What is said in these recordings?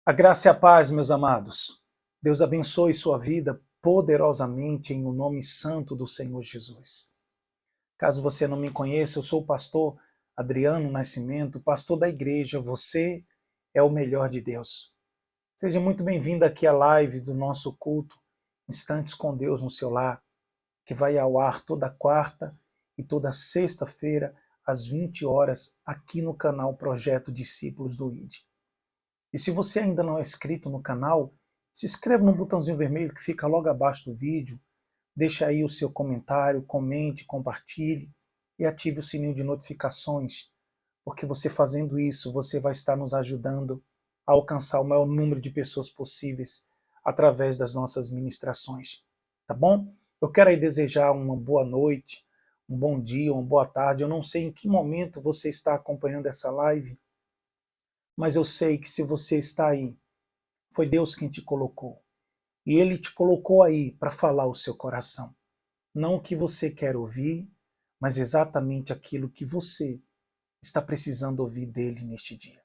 A graça e a paz, meus amados. Deus abençoe sua vida poderosamente em o nome santo do Senhor Jesus. Caso você não me conheça, eu sou o pastor Adriano Nascimento, pastor da igreja. Você é o melhor de Deus. Seja muito bem-vindo aqui à live do nosso culto Instantes com Deus no seu lar, que vai ao ar toda quarta e toda sexta-feira às 20 horas aqui no canal Projeto Discípulos do ID. E se você ainda não é inscrito no canal, se inscreva no botãozinho vermelho que fica logo abaixo do vídeo, deixe aí o seu comentário, comente, compartilhe e ative o sininho de notificações, porque você fazendo isso, você vai estar nos ajudando a alcançar o maior número de pessoas possíveis através das nossas ministrações, tá bom? Eu quero aí desejar uma boa noite, um bom dia, uma boa tarde. Eu não sei em que momento você está acompanhando essa live, mas eu sei que se você está aí, foi Deus quem te colocou. E Ele te colocou aí para falar o seu coração. Não o que você quer ouvir, mas exatamente aquilo que você está precisando ouvir dele neste dia.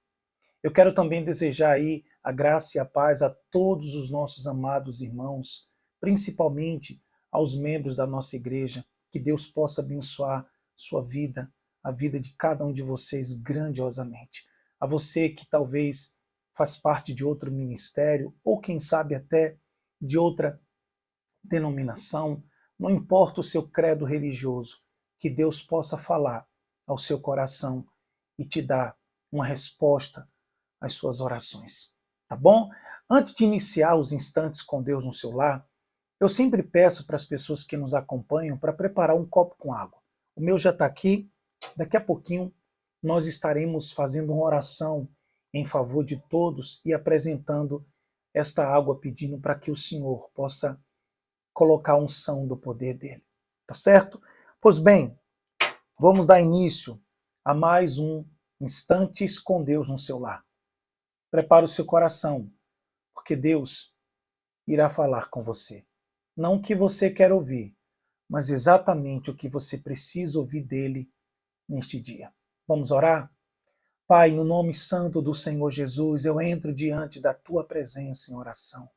Eu quero também desejar aí a graça e a paz a todos os nossos amados irmãos, principalmente aos membros da nossa igreja, que Deus possa abençoar sua vida, a vida de cada um de vocês grandiosamente. A você que talvez faz parte de outro ministério, ou quem sabe até de outra denominação, não importa o seu credo religioso, que Deus possa falar ao seu coração e te dar uma resposta às suas orações. Tá bom? Antes de iniciar os instantes com Deus no seu lar, eu sempre peço para as pessoas que nos acompanham para preparar um copo com água. O meu já está aqui. Daqui a pouquinho nós estaremos fazendo uma oração em favor de todos e apresentando esta água, pedindo para que o Senhor possa colocar a unção do poder dele. Tá certo? Pois bem, vamos dar início a mais um Instantes com Deus no seu lar. Prepare o seu coração, porque Deus irá falar com você. Não o que você quer ouvir, mas exatamente o que você precisa ouvir dele neste dia. Vamos orar? Pai, no nome santo do Senhor Jesus, eu entro diante da tua presença em oração.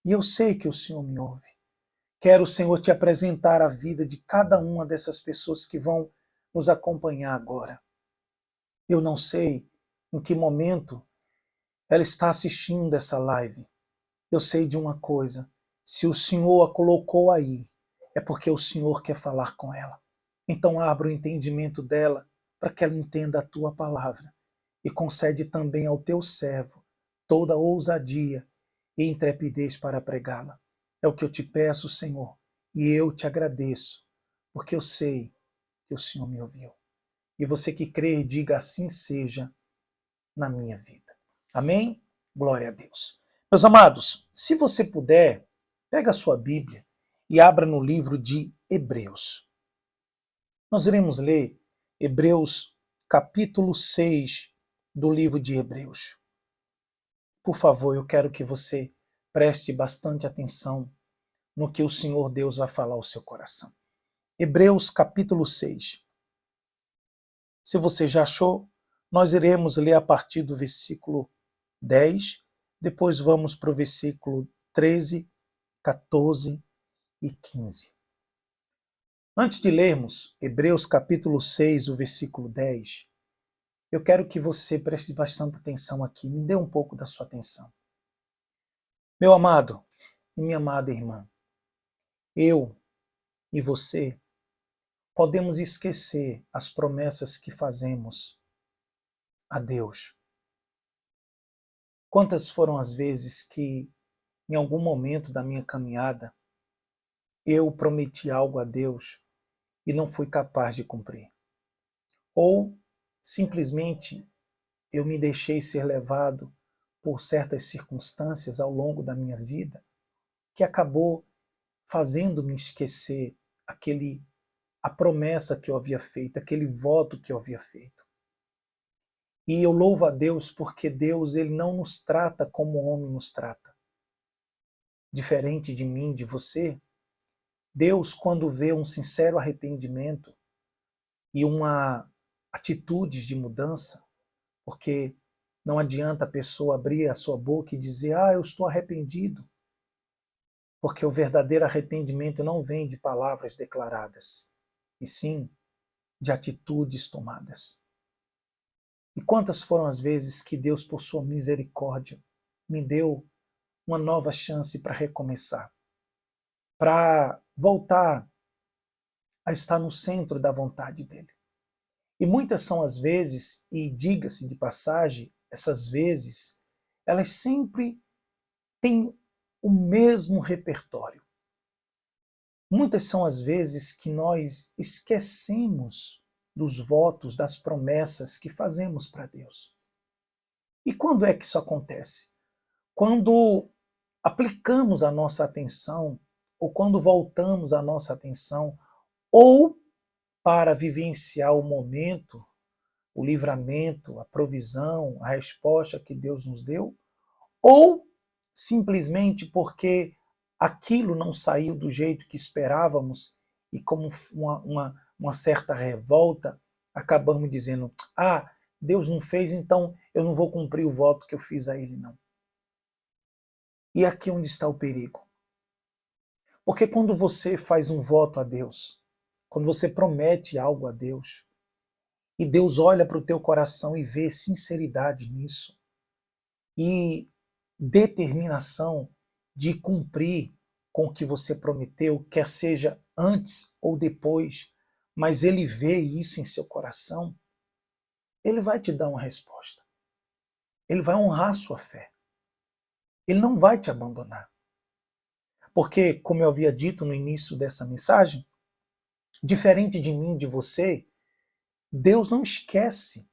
E eu sei que o Senhor me ouve. Quero, Senhor, te apresentar a vida de cada uma dessas pessoas que vão nos acompanhar agora. Eu não sei em que momento ela está assistindo essa live. Eu sei de uma coisa: se o Senhor a colocou aí, é porque o Senhor quer falar com ela. Então abra o entendimento dela para que ela entenda a tua palavra e concede também ao teu servo toda a ousadia e intrepidez para pregá-la. É o que eu te peço, Senhor, e eu te agradeço, porque eu sei que o Senhor me ouviu. E você que crê, diga assim seja na minha vida. Amém? Glória a Deus. Meus amados, se você puder, pega a sua Bíblia e abra no livro de Hebreus. Nós iremos ler Hebreus capítulo 6 do livro de Hebreus. Por favor, eu quero que você preste bastante atenção no que o Senhor Deus vai falar ao seu coração. Hebreus capítulo 6. Se você já achou, nós iremos ler a partir do versículo 10, depois vamos para o versículo 13, 14 e 15. Antes de lermos Hebreus capítulo 6, o versículo 10, eu quero que você preste bastante atenção aqui, me dê um pouco da sua atenção. Meu amado e minha amada irmã, eu e você podemos esquecer as promessas que fazemos a Deus. Quantas foram as vezes que, em algum momento da minha caminhada, eu prometi algo a Deus e não fui capaz de cumprir? Ou, simplesmente, eu me deixei ser levado por certas circunstâncias ao longo da minha vida que acabou fazendo-me esquecer a promessa que eu havia feito, aquele voto que eu havia feito. E eu louvo a Deus porque Deus ele não nos trata como o homem nos trata. Diferente de mim, de você, Deus, quando vê um sincero arrependimento e uma atitude de mudança, porque Não adianta a pessoa abrir a sua boca e dizer, eu estou arrependido. Porque o verdadeiro arrependimento não vem de palavras declaradas, e sim de atitudes tomadas. E quantas foram as vezes que Deus, por sua misericórdia, me deu uma nova chance para recomeçar, para voltar a estar no centro da vontade dele. E muitas são as vezes, e diga-se de passagem, essas vezes, elas sempre têm o mesmo repertório. Muitas são as vezes que nós esquecemos dos votos, das promessas que fazemos para Deus. E quando é que isso acontece? Quando aplicamos a nossa atenção, ou quando voltamos a nossa atenção, ou para vivenciar o momento, o livramento, a provisão, a resposta que Deus nos deu, ou simplesmente porque aquilo não saiu do jeito que esperávamos e como uma certa revolta, acabamos dizendo, Deus não fez, então eu não vou cumprir o voto que eu fiz a ele, não. E aqui é onde está o perigo. Porque quando você faz um voto a Deus, quando você promete algo a Deus, e Deus olha para o teu coração e vê sinceridade nisso, e determinação de cumprir com o que você prometeu, quer seja antes ou depois, mas Ele vê isso em seu coração, Ele vai te dar uma resposta. Ele vai honrar sua fé. Ele não vai te abandonar. Porque, como eu havia dito no início dessa mensagem, diferente de mim, de você, Deus não esquece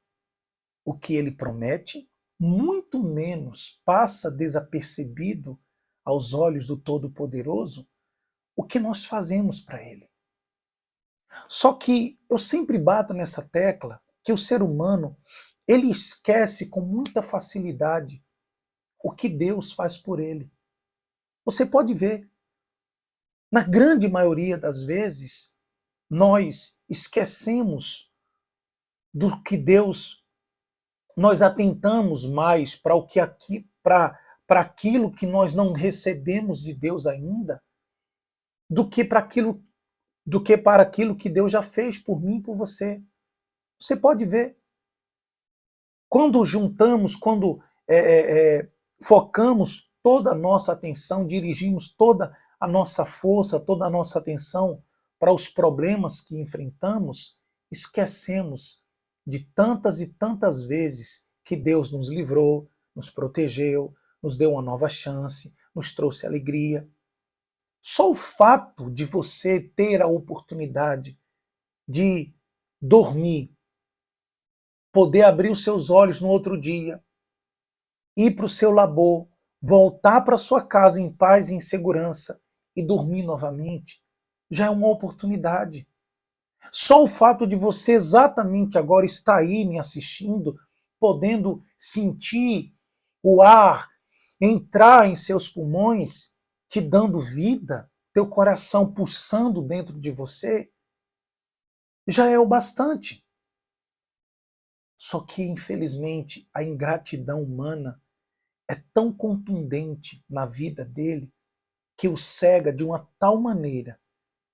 o que Ele promete, muito menos passa desapercebido aos olhos do Todo-Poderoso o que nós fazemos para Ele. Só que eu sempre bato nessa tecla que o ser humano, ele esquece com muita facilidade o que Deus faz por ele. Você pode ver, na grande maioria das vezes, nós esquecemos do que Deus, nós atentamos mais para o que aqui, para aquilo que nós não recebemos de Deus ainda, do que para aquilo que Deus já fez por mim e por você. Você pode ver. Quando juntamos, quando focamos toda a nossa atenção, dirigimos toda a nossa força, toda a nossa atenção para os problemas que enfrentamos, esquecemos de tantas e tantas vezes que Deus nos livrou, nos protegeu, nos deu uma nova chance, nos trouxe alegria. Só o fato de você ter a oportunidade de dormir, poder abrir os seus olhos no outro dia, ir para o seu labor, voltar para sua casa em paz e em segurança e dormir novamente, já é uma oportunidade. Só o fato de você exatamente agora estar aí me assistindo, podendo sentir o ar entrar em seus pulmões, te dando vida, teu coração pulsando dentro de você, já é o bastante. Só que, infelizmente, a ingratidão humana é tão contundente na vida dele que o cega de uma tal maneira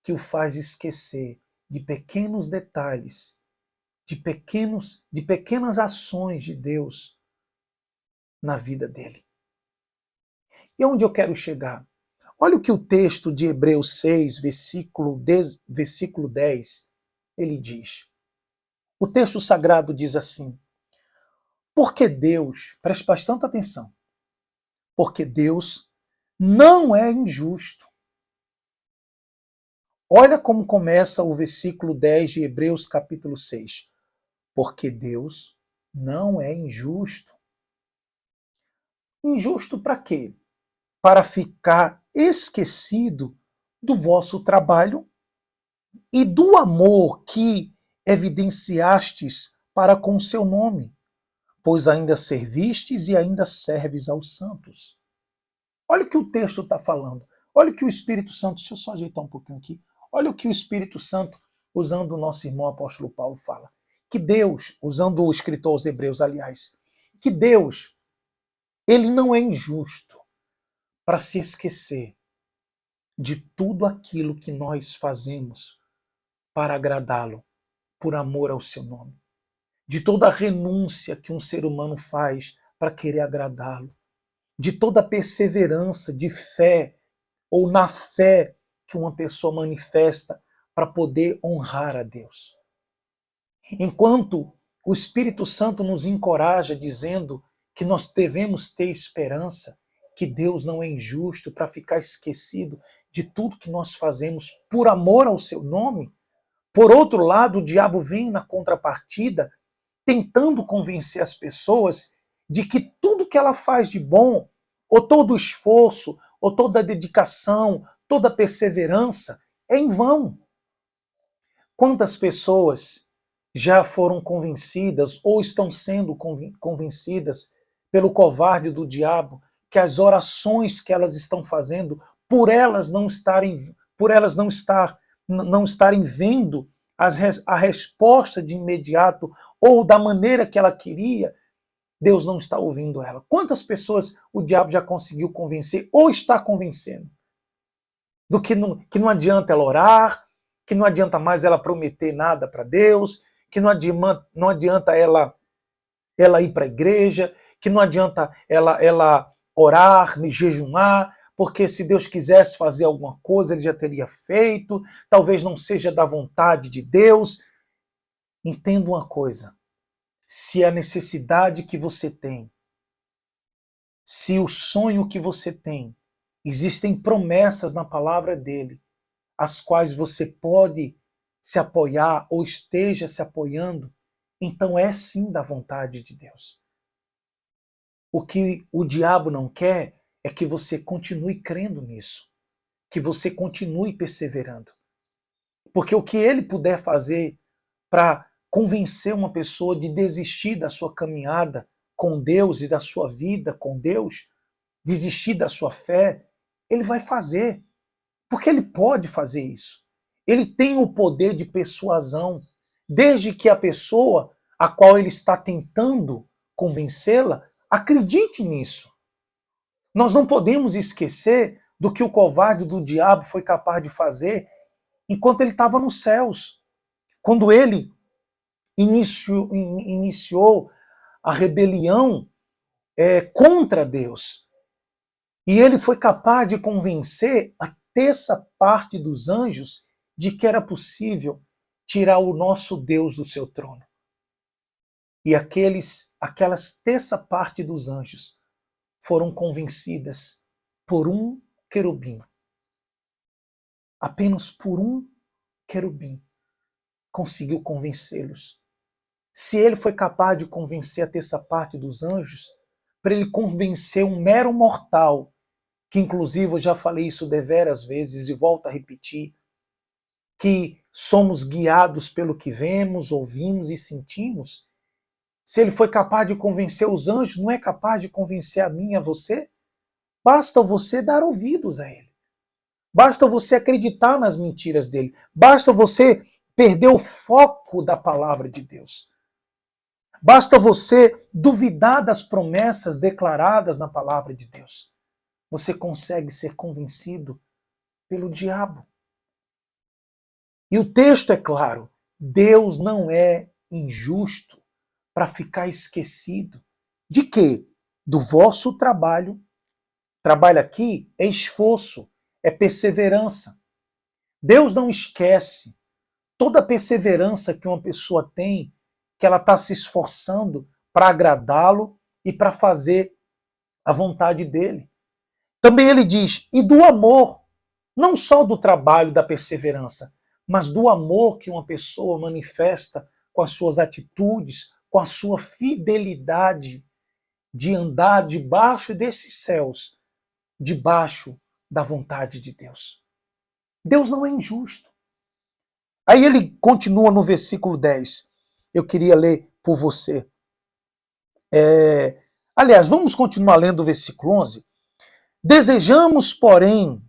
que o faz esquecer de pequenos detalhes, de pequenas ações de Deus na vida dele. E onde eu quero chegar? Olha o que o texto de Hebreus 6, versículo 10, ele diz. O texto sagrado diz assim: porque Deus, preste bastante atenção, porque Deus não é injusto. Olha como começa o versículo 10 de Hebreus capítulo 6. Porque Deus não é injusto. Injusto para quê? Para ficar esquecido do vosso trabalho e do amor que evidenciastes para com o seu nome, pois ainda servistes e ainda serves aos santos. Olha o que o texto está falando. Olha o que o Espírito Santo, deixa eu só ajeitar um pouquinho aqui. Olha o que o Espírito Santo, usando o nosso irmão apóstolo Paulo, fala. Que Deus, usando o escritor aos Hebreus, aliás, que Deus, ele não é injusto para se esquecer de tudo aquilo que nós fazemos para agradá-lo, por amor ao seu nome. De toda a renúncia que um ser humano faz para querer agradá-lo. De toda a perseverança de fé ou na fé que uma pessoa manifesta para poder honrar a Deus. Enquanto o Espírito Santo nos encoraja dizendo que nós devemos ter esperança, que Deus não é injusto para ficar esquecido de tudo que nós fazemos por amor ao seu nome, por outro lado, o diabo vem na contrapartida tentando convencer as pessoas de que tudo que ela faz de bom, ou todo o esforço, ou toda a dedicação, toda a perseverança, é em vão. Quantas pessoas já foram convencidas ou estão sendo convencidas pelo covarde do diabo que as orações que elas estão fazendo, por elas não estarem vendo a resposta de imediato ou da maneira que ela queria, Deus não está ouvindo ela. Quantas pessoas o diabo já conseguiu convencer ou está convencendo? Do que não adianta ela orar, que não adianta mais ela prometer nada para Deus, que não adianta ela ir para a igreja, que não adianta ela orar, jejuar, porque se Deus quisesse fazer alguma coisa, ele já teria feito, talvez não seja da vontade de Deus. Entenda uma coisa, se a necessidade que você tem, se o sonho que você tem, existem promessas na palavra dele, as quais você pode se apoiar ou esteja se apoiando, então é sim da vontade de Deus. O que o diabo não quer é que você continue crendo nisso, que você continue perseverando. Porque o que ele puder fazer para convencer uma pessoa de desistir da sua caminhada com Deus e da sua vida com Deus, desistir da sua fé, ele vai fazer. Porque ele pode fazer isso. Ele tem o poder de persuasão, desde que a pessoa a qual ele está tentando convencê-la acredite nisso. Nós não podemos esquecer do que o covarde do diabo foi capaz de fazer enquanto ele estava nos céus. Quando ele iniciou a rebelião contra Deus. E ele foi capaz de convencer a terça parte dos anjos de que era possível tirar o nosso Deus do seu trono. E aquelas terça parte dos anjos foram convencidas por um querubim. Apenas por um querubim conseguiu convencê-los. Se ele foi capaz de convencer a terça parte dos anjos, para ele convencer um mero mortal, que inclusive eu já falei isso deveras vezes e volto a repetir, que somos guiados pelo que vemos, ouvimos e sentimos, se ele foi capaz de convencer os anjos, não é capaz de convencer a mim e a você? Basta você dar ouvidos a ele. Basta você acreditar nas mentiras dele. Basta você perder o foco da palavra de Deus. Basta você duvidar das promessas declaradas na palavra de Deus. Você consegue ser convencido pelo diabo. E o texto é claro, Deus não é injusto para ficar esquecido. De quê? Do vosso trabalho. Trabalho aqui é esforço, é perseverança. Deus não esquece toda a perseverança que uma pessoa tem, que ela está se esforçando para agradá-lo e para fazer a vontade dele. Também ele diz, e do amor, não só do trabalho, da perseverança, mas do amor que uma pessoa manifesta com as suas atitudes, com a sua fidelidade de andar debaixo desses céus, debaixo da vontade de Deus. Deus não é injusto. Aí ele continua no versículo 10. Eu queria ler por você. Aliás, vamos continuar lendo o versículo 11. Desejamos, porém,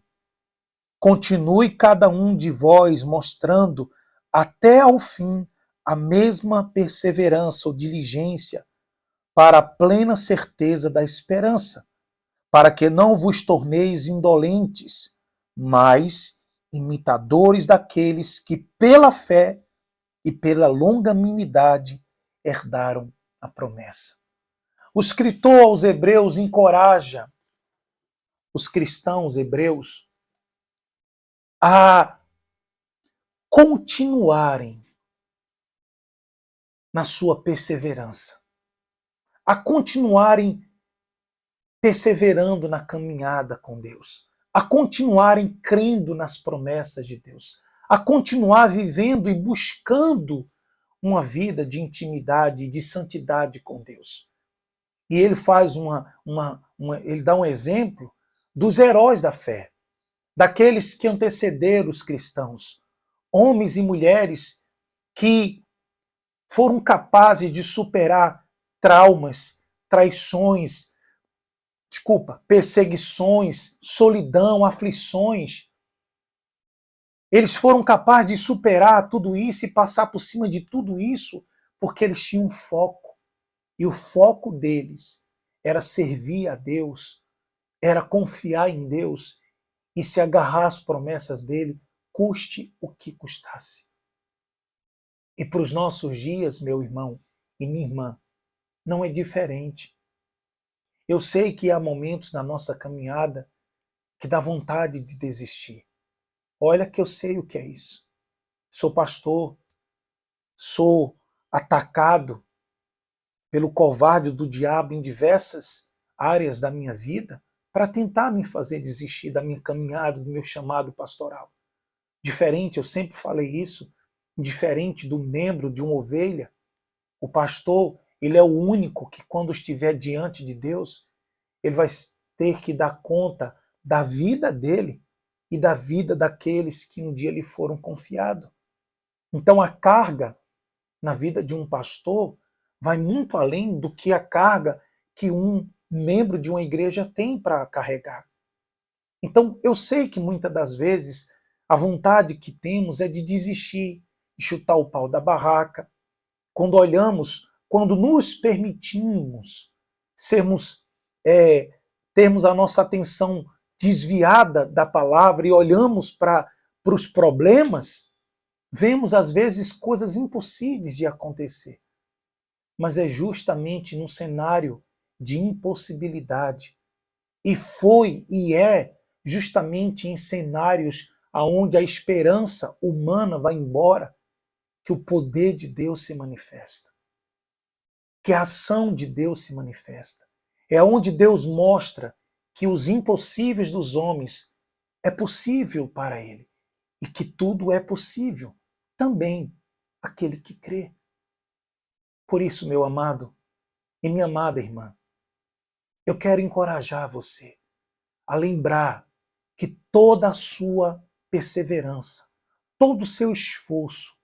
continue cada um de vós mostrando até ao fim a mesma perseverança ou diligência para a plena certeza da esperança, para que não vos torneis indolentes, mas imitadores daqueles que pela fé e pela longanimidade herdaram a promessa. O escritor aos Hebreus encoraja os cristãos hebreus a continuarem na sua perseverança, a continuarem perseverando na caminhada com Deus, a continuarem crendo nas promessas de Deus, a continuar vivendo e buscando uma vida de intimidade e de santidade com Deus. E ele faz ele dá um exemplo dos heróis da fé, daqueles que antecederam os cristãos, homens e mulheres que foram capazes de superar traumas, traições, perseguições, solidão, aflições. Eles foram capazes de superar tudo isso e passar por cima de tudo isso porque eles tinham um foco. E o foco deles era servir a Deus, era confiar em Deus e se agarrar às promessas dele, custe o que custasse. E para os nossos dias, meu irmão e minha irmã, não é diferente. Eu sei que há momentos na nossa caminhada que dá vontade de desistir. Olha que eu sei o que é isso. Sou pastor, sou atacado pelo covarde do diabo em diversas áreas da minha vida para tentar me fazer desistir da minha caminhada, do meu chamado pastoral. Diferente, eu sempre falei isso, diferente do membro de uma ovelha, o pastor, ele é o único que quando estiver diante de Deus, ele vai ter que dar conta da vida dele e da vida daqueles que um dia lhe foram confiados. Então a carga na vida de um pastor vai muito além do que a carga que um membro de uma igreja tem para carregar. Então eu sei que muitas das vezes a vontade que temos é de desistir, de chutar o pau da barraca, quando nos permitimos termos a nossa atenção desviada da palavra e olhamos para os problemas, vemos às vezes coisas impossíveis de acontecer. Mas é justamente num cenário de impossibilidade. E foi e é justamente em cenários onde a esperança humana vai embora que o poder de Deus se manifesta. Que a ação de Deus se manifesta. É onde Deus mostra que os impossíveis dos homens é possível para Ele. E que tudo é possível também aquele que crê. Por isso, meu amado e minha amada irmã, eu quero encorajar você a lembrar que toda a sua perseverança, todo o seu esforço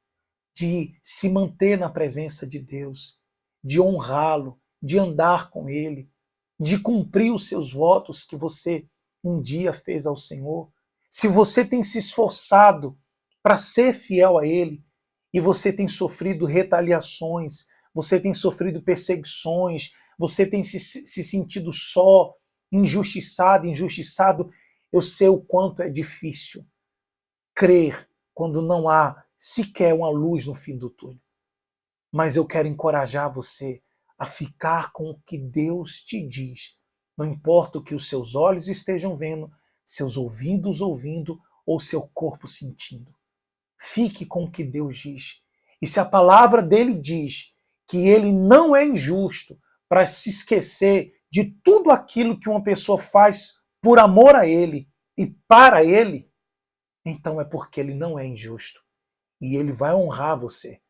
de se manter na presença de Deus, de honrá-lo, de andar com Ele, de cumprir os seus votos que você um dia fez ao Senhor, se você tem se esforçado para ser fiel a Ele e você tem sofrido retaliações, você tem sofrido perseguições, você tem se sentido só, injustiçado, eu sei o quanto é difícil crer quando não há sequer uma luz no fim do túnel. Mas eu quero encorajar você a ficar com o que Deus te diz. Não importa o que os seus olhos estejam vendo, seus ouvidos ouvindo ou seu corpo sentindo. Fique com o que Deus diz. E se a palavra dele diz que ele não é injusto para se esquecer de tudo aquilo que uma pessoa faz por amor a ele e para ele, então é porque ele não é injusto. E ele vai honrar você.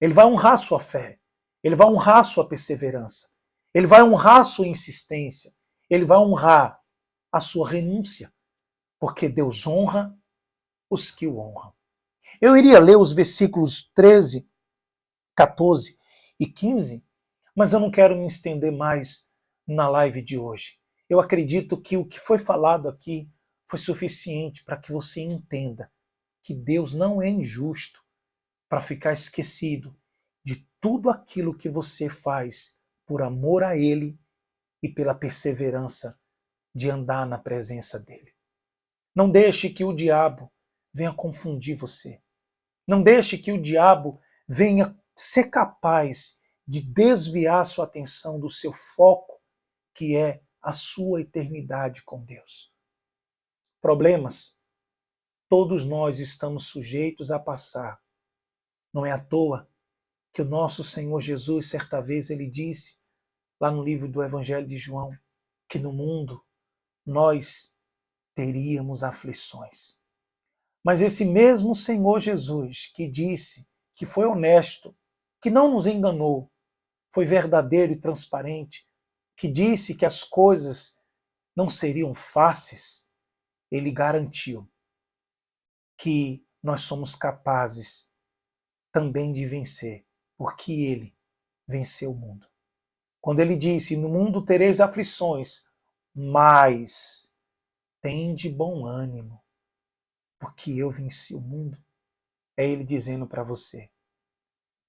Ele vai honrar sua fé. Ele vai honrar sua perseverança. Ele vai honrar sua insistência. Ele vai honrar a sua renúncia. Porque Deus honra os que o honram. Eu iria ler os versículos 13, 14 e 15, mas eu não quero me estender mais na live de hoje. Eu acredito que o que foi falado aqui foi suficiente para que você entenda que Deus não é injusto para ficar esquecido de tudo aquilo que você faz por amor a Ele e pela perseverança de andar na presença dEle. Não deixe que o diabo venha confundir você. Não deixe que o diabo venha ser capaz de desviar sua atenção do seu foco, que é a sua eternidade com Deus. Problemas, todos nós estamos sujeitos a passar. Não é à toa que o nosso Senhor Jesus, certa vez, ele disse, lá no livro do Evangelho de João, que no mundo nós teríamos aflições. Mas esse mesmo Senhor Jesus que disse, que foi honesto, que não nos enganou, foi verdadeiro e transparente, que disse que as coisas não seriam fáceis, ele garantiu que nós somos capazes também de vencer, porque ele venceu o mundo. Quando ele disse, no mundo tereis aflições, mas tende bom ânimo, porque eu venci o mundo. É ele dizendo para você,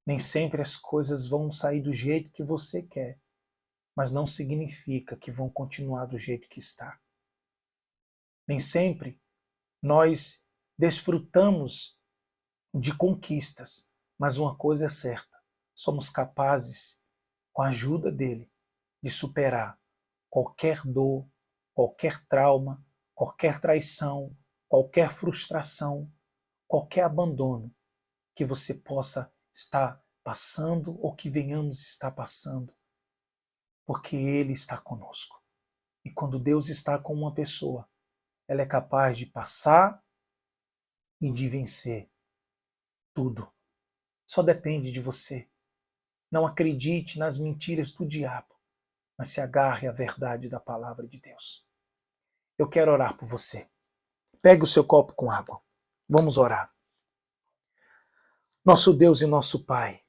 nem sempre as coisas vão sair do jeito que você quer, mas não significa que vão continuar do jeito que está. Nem sempre nós desfrutamos de conquistas, mas uma coisa é certa, somos capazes, com a ajuda dele, de superar qualquer dor, qualquer trauma, qualquer traição, qualquer frustração, qualquer abandono que você possa estar passando ou que venhamos estar passando, porque ele está conosco. E quando Deus está com uma pessoa, ela é capaz de passar e de vencer tudo. Só depende de você. Não acredite nas mentiras do diabo, mas se agarre à verdade da palavra de Deus. Eu quero orar por você. Pegue o seu copo com água. Vamos orar. Nosso Deus e nosso Pai,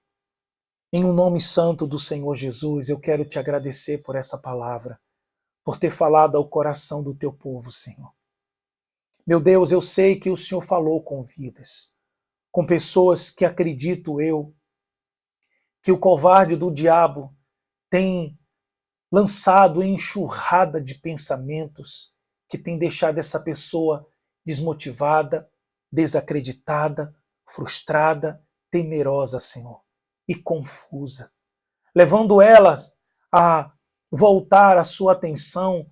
em um nome santo do Senhor Jesus, eu quero te agradecer por essa palavra, por ter falado ao coração do teu povo, Senhor. Meu Deus, eu sei que o Senhor falou com vidas, com pessoas que acredito eu, que o covarde do diabo tem lançado em enxurrada de pensamentos que tem deixado essa pessoa desmotivada, desacreditada, frustrada, temerosa, Senhor, e confusa, levando ela a voltar a sua atenção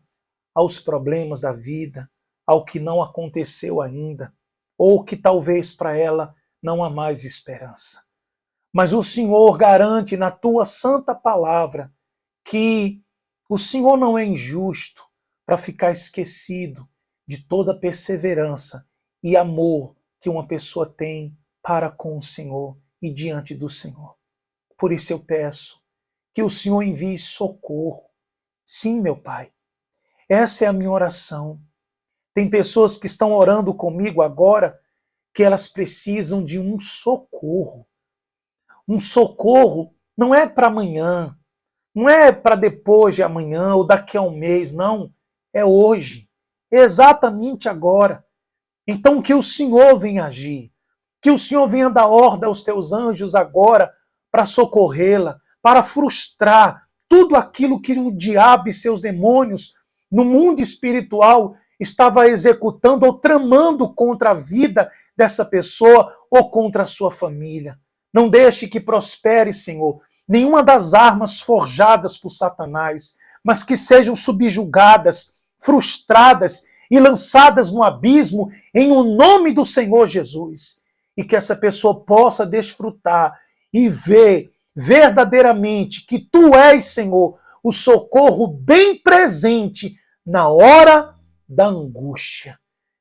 aos problemas da vida, ao que não aconteceu ainda, ou que talvez para ela não há mais esperança. Mas o Senhor garante na tua santa palavra que o Senhor não é injusto para ficar esquecido de toda perseverança e amor que uma pessoa tem para com o Senhor e diante do Senhor. Por isso eu peço que o Senhor envie socorro. Sim, meu Pai, essa é a minha oração. Tem pessoas que estão orando comigo agora que elas precisam de um socorro. Um socorro não é para amanhã, não é para depois de amanhã ou daqui a um mês, não. É hoje, é exatamente agora. Então que o Senhor venha agir, que o Senhor venha dar ordem aos teus anjos agora para socorrê-la, para frustrar tudo aquilo que o diabo e seus demônios no mundo espiritual estava executando ou tramando contra a vida dessa pessoa ou contra a sua família. Não deixe que prospere, Senhor, nenhuma das armas forjadas por Satanás, mas que sejam subjugadas, frustradas e lançadas no abismo em o nome do Senhor Jesus. E que essa pessoa possa desfrutar e ver verdadeiramente que Tu és, Senhor, o socorro bem presente na hora da angústia.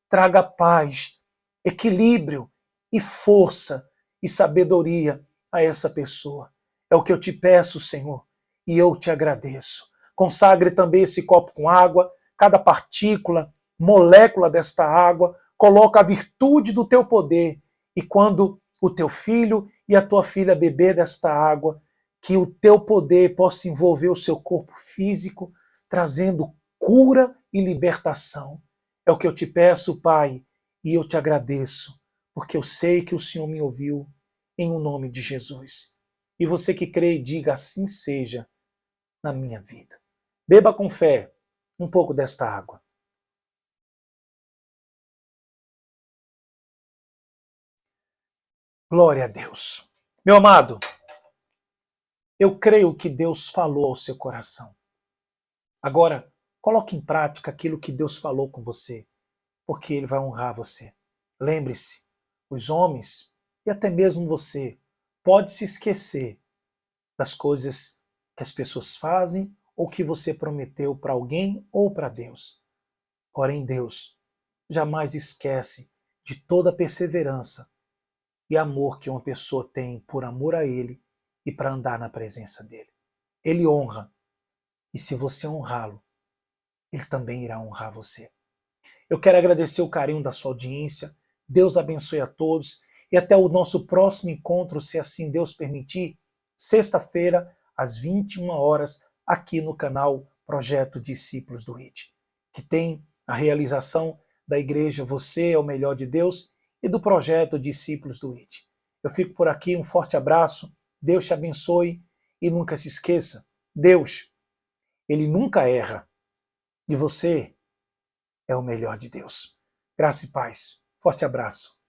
Traga paz, equilíbrio e força e sabedoria a essa pessoa. É o que eu te peço, Senhor, e eu te agradeço. Consagre também esse copo com água, cada partícula, molécula desta água, coloca a virtude do teu poder. E quando o teu filho e a tua filha beber desta água, que o teu poder possa envolver o seu corpo físico, trazendo cura e libertação. É o que eu te peço, Pai, e eu te agradeço, porque eu sei que o Senhor me ouviu, em o nome de Jesus. E você que crê, diga assim seja. na minha vida. Beba com fé um pouco desta água. Glória a Deus. Meu amado, eu creio que Deus falou ao seu coração. Agora, coloque em prática aquilo que Deus falou com você, porque Ele vai honrar você. Lembre-se, os homens, e até mesmo você, pode se esquecer das coisas que as pessoas fazem ou que você prometeu para alguém ou para Deus. Porém, Deus jamais esquece de toda a perseverança e amor que uma pessoa tem por amor a Ele e para andar na presença dEle. Ele honra, e se você honrá-lo, Ele também irá honrar você. Eu quero agradecer o carinho da sua audiência. Deus abençoe a todos e até o nosso próximo encontro, se assim Deus permitir, sexta-feira, às 21 horas, aqui no canal Projeto Discípulos do IT, que tem a realização da igreja Você é o Melhor de Deus e do Projeto Discípulos do IT. Eu fico por aqui, um forte abraço, Deus te abençoe e nunca se esqueça, Deus, Ele nunca erra e você é o melhor de Deus. Graça e paz. Forte abraço.